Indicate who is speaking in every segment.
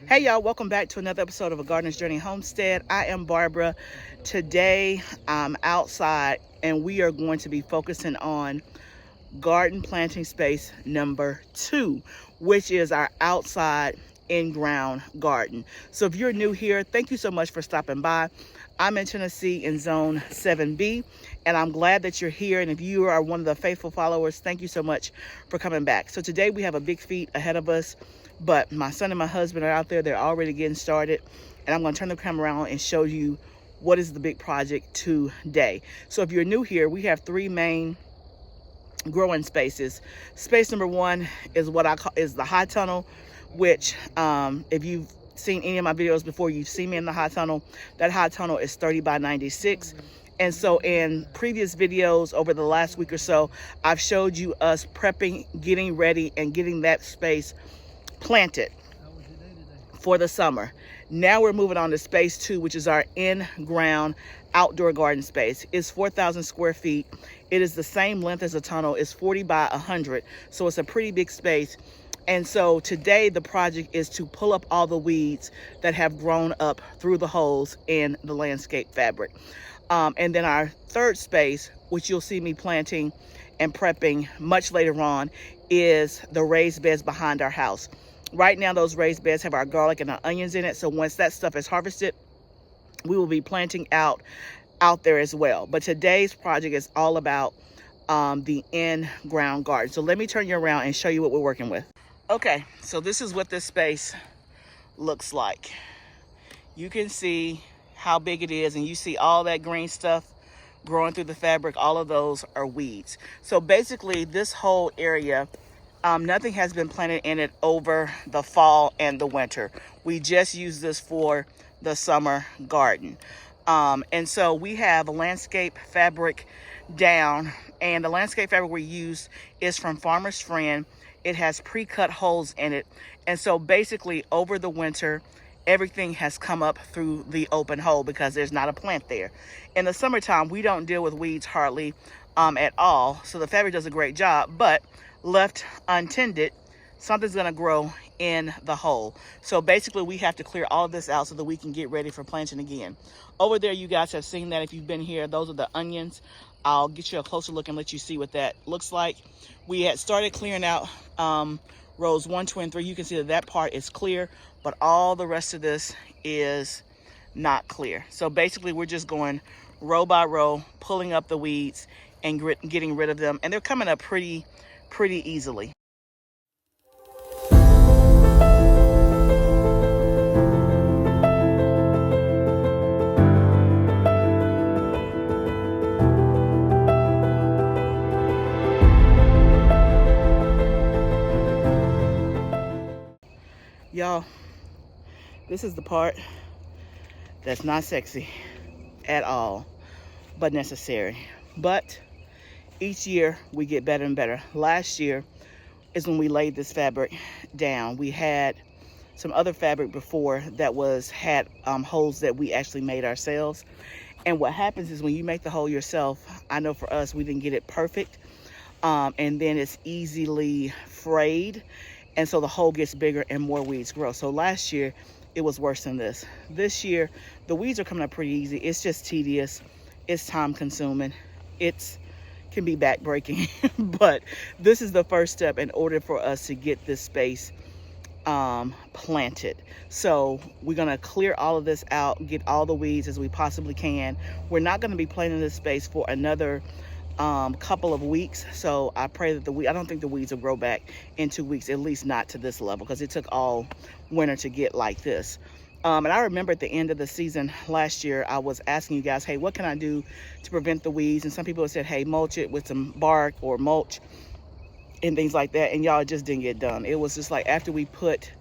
Speaker 1: Hey y'all, welcome back to another episode of A Gardener's Journey Homestead. I am Barbara. Today I'm outside and we are going to be focusing on garden planting space number 2, which is our outside in-ground garden. So if you're new here, thank you so much for stopping by. I'm in Tennessee in zone 7B and I'm glad that you're here. And if you are one of the faithful followers, thank you so much for coming back. So today we have a big feat ahead of us, but my son and my husband are out there. They're already getting started and I'm going to turn the camera around and show you what is the big project today. So if you're new here, we have 3 main growing spaces. Space number 1 is what I call the high tunnel, which if you've seen any of my videos before, you've seen me in the high tunnel. That high tunnel is 30 by 96. And so in previous videos over the last week or so, I've showed you us prepping, getting ready, and getting that space planted for the summer. Now we're moving on to space 2, which is our in-ground outdoor garden space. It's 4,000 square feet. It is the same length as a tunnel. It's 40 by 100. So it's a pretty big space. And so today the project is to pull up all the weeds that have grown up through the holes in the landscape fabric. And then our third space, which you'll see me planting and prepping much later on, is the raised beds behind our house. Right now, those raised beds have our garlic and our onions in it. So once that stuff is harvested, we will be planting out there as well. But today's project is all about the in-ground garden. So let me turn you around and show you what we're working with. Okay, so this is what this space looks like. You can see how big it is, and you see all that green stuff growing through the fabric. All of those are weeds. So basically this whole area, nothing has been planted in it over the fall and the winter. We just use this for the summer garden. And so we have a landscape fabric down, and the landscape fabric we use is from Farmer's Friend. It has pre-cut holes in it. And so basically over the winter, everything has come up through the open hole because there's not a plant there. In the summertime, we don't deal with weeds hardly at all. So the fabric does a great job, but left untended, something's gonna grow in the hole. So basically we have to clear all of this out so that we can get ready for planting again. Over there, you guys have seen that if you've been here. Those are the onions. I'll get you a closer look and let you see what that looks like. We had started clearing out rows 1, 2, and 3. You can see that that part is clear, but all the rest of this is not clear. So basically we're just going row by row, pulling up the weeds and getting rid of them. And they're coming up pretty easily. Y'all, this is the part that's not sexy at all, but necessary. But each year we get better and better. Last year is when we laid this fabric down. We had some other fabric before that had holes that we actually made ourselves. And what happens is when you make the hole yourself, I know for us, we didn't get it perfect. And then it's easily frayed. And so the hole gets bigger and more weeds grow. So last year, it was worse than this. This year, the weeds are coming up pretty easy. It's just tedious. It's time consuming. It can be backbreaking. But this is the first step in order for us to get this space planted. So we're going to clear all of this out, get all the weeds as we possibly can. We're not going to be planting this space for another couple of weeks. So I pray that I don't think the weeds will grow back in 2 weeks, at least not to this level, because it took all winter to get like this. And I remember at the end of the season last year, I was asking you guys, hey, what can I do to prevent the weeds? And some people have said, hey, mulch it with some bark or mulch and things like that. And y'all, it just didn't get done. It was just like after we put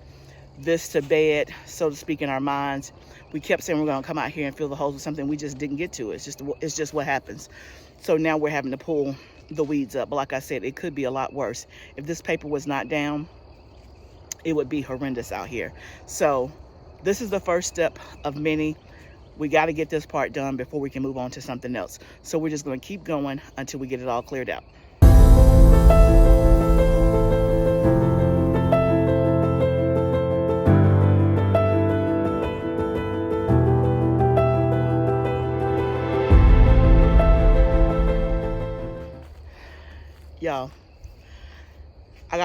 Speaker 1: this to bed, so to speak, in our minds, we kept saying we're going to come out here and fill the holes with something. We just didn't get to it. It's just what happens. So now we're having to pull the weeds up. But like I said, it could be a lot worse. If this paper was not down, it would be horrendous out here. So this is the first step of many. We got to get this part done before we can move on to something else. So we're just going to keep going until we get it all cleared out.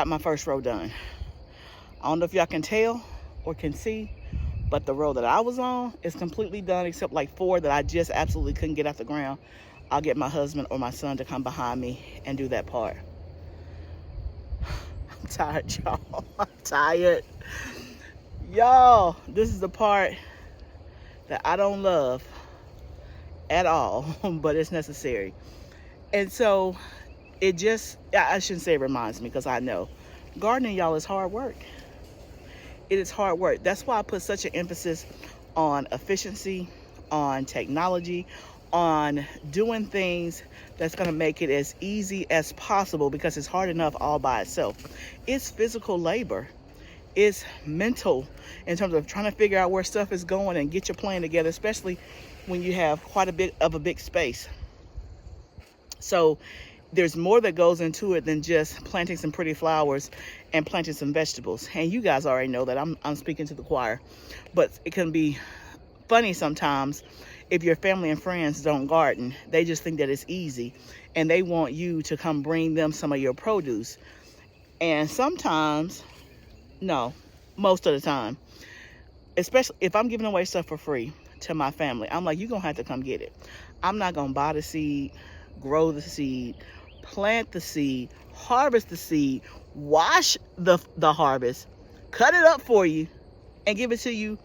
Speaker 1: got my first row done. I don't know if y'all can tell or can see, but the row that I was on is completely done except like 4 that I just absolutely couldn't get off the ground. I'll get my husband or my son to come behind me and do that part. I'm tired, y'all. I'm tired. Y'all, this is the part that I don't love at all, but it's necessary. And so it just, I shouldn't say it reminds me, because I know gardening, y'all, is hard work. It is hard work. That's why I put such an emphasis on efficiency, on technology, on doing things that's going to make it as easy as possible, because it's hard enough all by itself. It's physical labor. It's mental in terms of trying to figure out where stuff is going and get your plan together, especially when you have quite a bit of a big space. So there's more that goes into it than just planting some pretty flowers and planting some vegetables. And you guys already know that I'm speaking to the choir, but it can be funny sometimes if your family and friends don't garden. They just think that it's easy and they want you to come bring them some of your produce. And sometimes, no, most of the time, especially if I'm giving away stuff for free to my family, I'm like, you're gonna have to come get it. I'm not gonna buy the seed, grow the seed, plant the seed, harvest the seed, wash the harvest, cut it up for you, and give it to you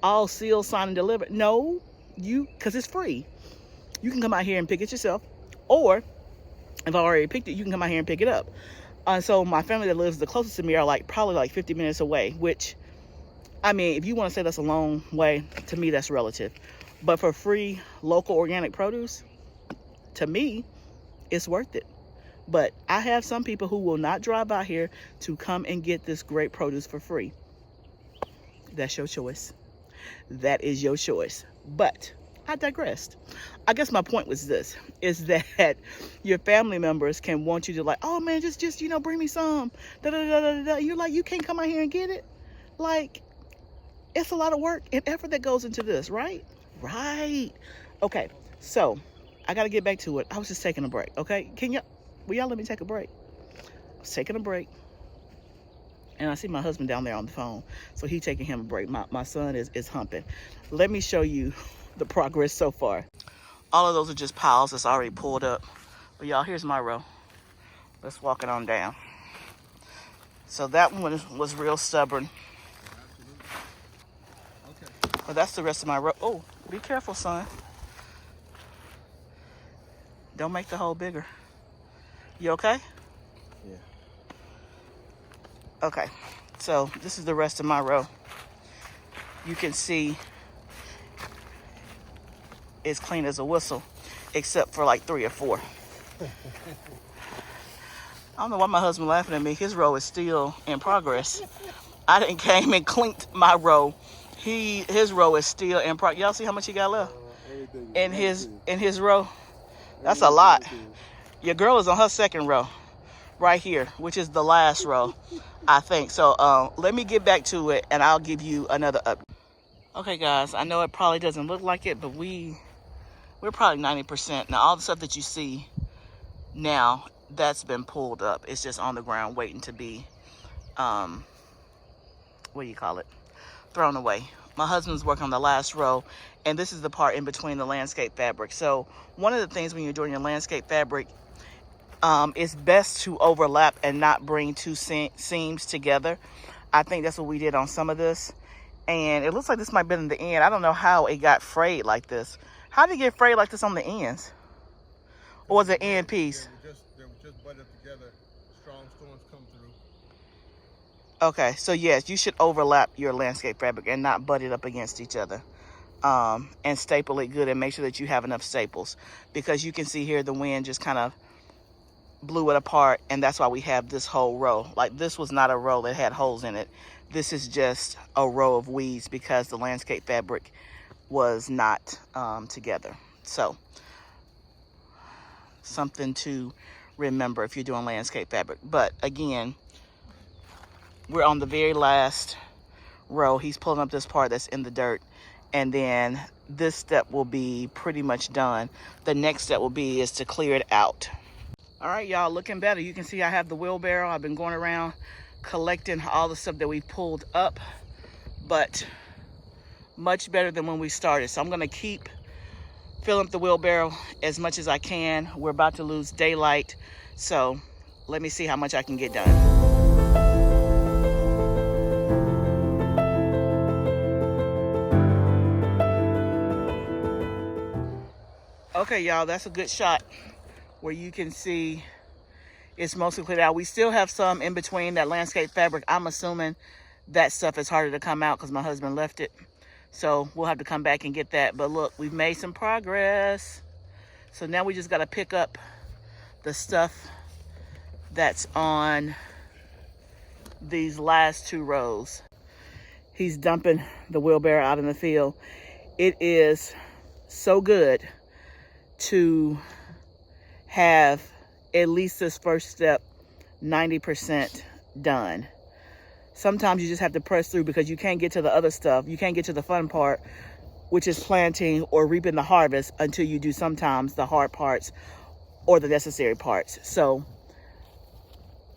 Speaker 1: all sealed, signed, and delivered. No, because it's free. You can come out here and pick it yourself, or if I already picked it, you can come out here and pick it up. So my family that lives the closest to me are probably like 50 minutes away, which, I mean, if you want to say that's a long way, to me that's relative. But for free local organic produce, to me, it's worth it. But I have some people who will not drive out here to come and get this great produce for free. That's your choice. That is your choice. But I digressed. I guess my point was this, is that your family members can want you to like, oh man, just bring me some. Da, da, da, da, da. You're like, you can't come out here and get it. Like, it's a lot of work and effort that goes into this, right? Right. Okay, so I got to get back to it. I was just taking a break, okay? Will y'all let me take a break? I was taking a break. And I see my husband down there on the phone. So he's taking him a break. My son is humping. Let me show you the progress so far. All of those are just piles that's already pulled up. But y'all, here's my row. Let's walk it on down. So that one was real stubborn. Okay. But that's the rest of my row. Oh, be careful, son. Don't make the hole bigger. You okay?
Speaker 2: Yeah.
Speaker 1: Okay, so this is the rest of my row. You can see it's clean as a whistle, except for like 3 or 4. I don't know why my husband laughing at me. His row is still in progress. I didn't came and clinked my row. His row is still in progress. Y'all see how much he got left in his row? That's a lot. Your girl is on her second row right here, which is the last row, I think. So let me get back to it and I'll give you another update. Okay guys, I know it probably doesn't look like it, but we're probably 90%. Now all the stuff that you see now, that's been pulled up. It's just on the ground waiting to be, what do you call it? Thrown away. My husband's working on the last row, and this is the part in between the landscape fabric. So one of the things when you're doing your landscape fabric, it's best to overlap and not bring 2 seams together. I think that's what we did on some of this. And it looks like this might have been in the end. I don't know how it got frayed like this. How did it get frayed like this on the ends? Or was it end piece?
Speaker 2: They were just butted together. Strong storms come through.
Speaker 1: Okay, so yes, you should overlap your landscape fabric and not butt it up against each other. And staple it good and make sure that you have enough staples. Because you can see here the wind just kind of blew it apart, and that's why we have this whole row. Like, this was not a row that had holes in it. This is just a row of weeds because the landscape fabric was not together. So something to remember if you're doing landscape fabric. But again, we're on the very last row. He's pulling up this part that's in the dirt, and then this step will be pretty much done. The next step will be is to clear it out. All right, y'all, looking better. You can see I have the wheelbarrow. I've been going around collecting all the stuff that we pulled up, but much better than when we started. So I'm gonna keep filling up the wheelbarrow as much as I can. We're about to lose daylight, so let me see how much I can get done. Okay, y'all, that's a good shot where you can see it's mostly cleared out. We still have some in between that landscape fabric. I'm assuming that stuff is harder to come out because my husband left it. So we'll have to come back and get that. But look, we've made some progress. So now we just got to pick up the stuff that's on these last two rows. He's dumping the wheelbarrow out in the field. It is so good to have at least this first step 90% done. Sometimes you just have to press through because you can't get to the other stuff. You can't get to the fun part, which is planting or reaping the harvest, until you do sometimes the hard parts or the necessary parts. So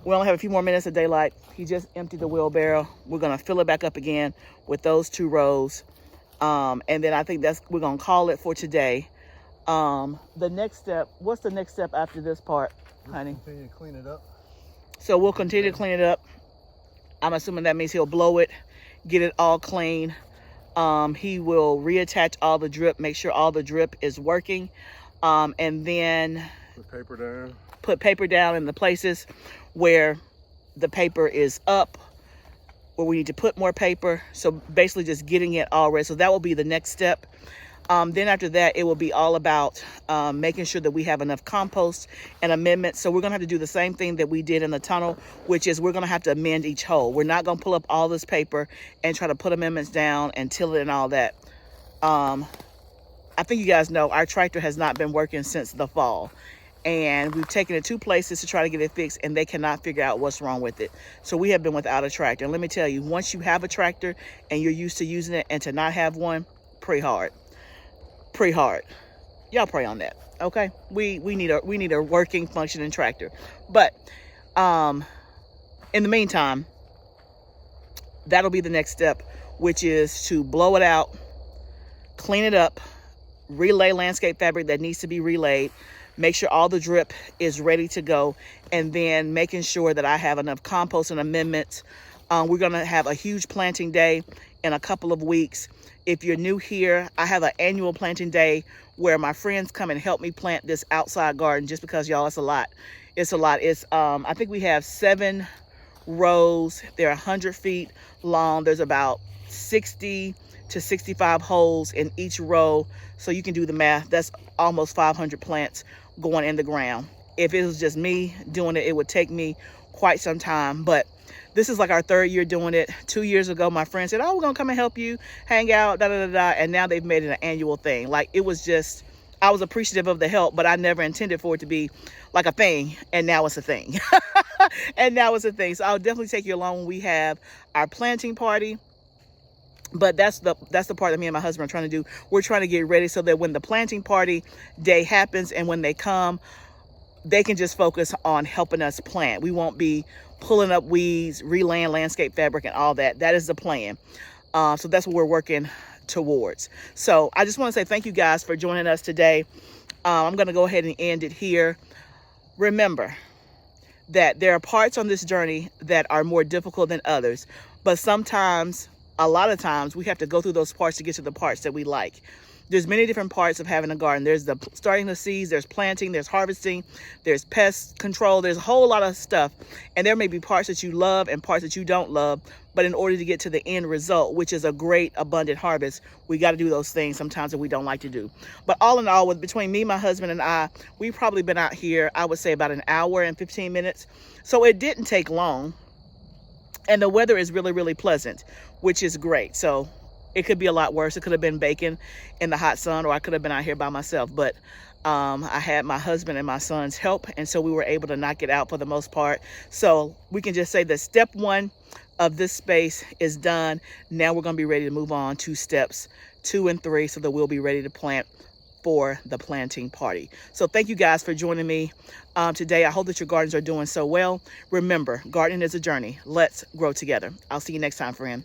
Speaker 1: we only have a few more minutes of daylight. He just emptied the wheelbarrow. We're gonna fill it back up again with those two rows. And then I think we're gonna call it for today. The next step, what's the next step after this part, honey?
Speaker 2: Continue to clean it up.
Speaker 1: So we'll continue to clean it up. I'm assuming that means he'll blow it, get it all clean. He will reattach all the drip, make sure all the drip is working. And then put paper down in the places where the paper is up, where we need to put more paper. So basically just getting it all ready. So that will be the next step. Then after that, it will be all about making sure that we have enough compost and amendments. So we're going to have to do the same thing that we did in the tunnel, which is we're going to have to amend each hole. We're not going to pull up all this paper and try to put amendments down and till it and all that. I think you guys know our tractor has not been working since the fall. And we've taken it 2 places to try to get it fixed, and they cannot figure out what's wrong with it. So we have been without a tractor. And let me tell you, once you have a tractor and you're used to using it, and to not have one, pretty hard. Y'all pray on that, okay? We need a working, functioning tractor. But in the meantime, that'll be the next step, which is to blow it out, clean it up, relay landscape fabric that needs to be relayed, make sure all the drip is ready to go, and then making sure that I have enough compost and amendments. We're gonna have a huge planting day in a couple of weeks. If you're new here, I have an annual planting day where my friends come and help me plant this outside garden, just because, y'all, it's a lot. It's a lot. It's I think we have 7 rows. They're 100 feet long. There's about 60 to 65 holes in each row. So you can do the math. That's almost 500 plants going in the ground. If it was just me doing it, it would take me quite some time. But this is like our 3rd year doing it. 2 years ago, my friend said, oh, we're gonna come and help you, hang out, and now they've made it an annual thing. Like, it was just, I was appreciative of the help, but I never intended for it to be like a thing, and now it's a thing. And now it's a thing. So I'll definitely take you along when we have our planting party. But that's the part that me and my husband are trying to do. We're trying to get ready so that when the planting party day happens and when they come, they can just focus on helping us plant. We won't be pulling up weeds, relaying landscape fabric and all that. That is the plan. So that's what we're working towards. So I just want to say thank you guys for joining us today. I'm going to go ahead and end it here. Remember that there are parts on this journey that are more difficult than others, but sometimes, a lot of times, we have to go through those parts to get to the parts that we like. There's many different parts of having a garden. There's the starting the seeds, there's planting, there's harvesting, there's pest control, there's a whole lot of stuff. And there may be parts that you love and parts that you don't love, but in order to get to the end result, which is a great abundant harvest, we got to do those things sometimes that we don't like to do. But all in all, between me, my husband, and I, we've probably been out here, I would say, about an hour and 15 minutes. So it didn't take long. And the weather is really, really pleasant, which is great. So it could be a lot worse. It could have been baking in the hot sun, or I could have been out here by myself. But I had my husband and my son's help, and so we were able to knock it out for the most part. So we can just say that step 1 of this space is done. Now we're going to be ready to move on to steps 2 and 3, so that we'll be ready to plant for the planting party. So thank you guys for joining me today. I hope that your gardens are doing so well. Remember, gardening is a journey. Let's grow together. I'll see you next time, friend.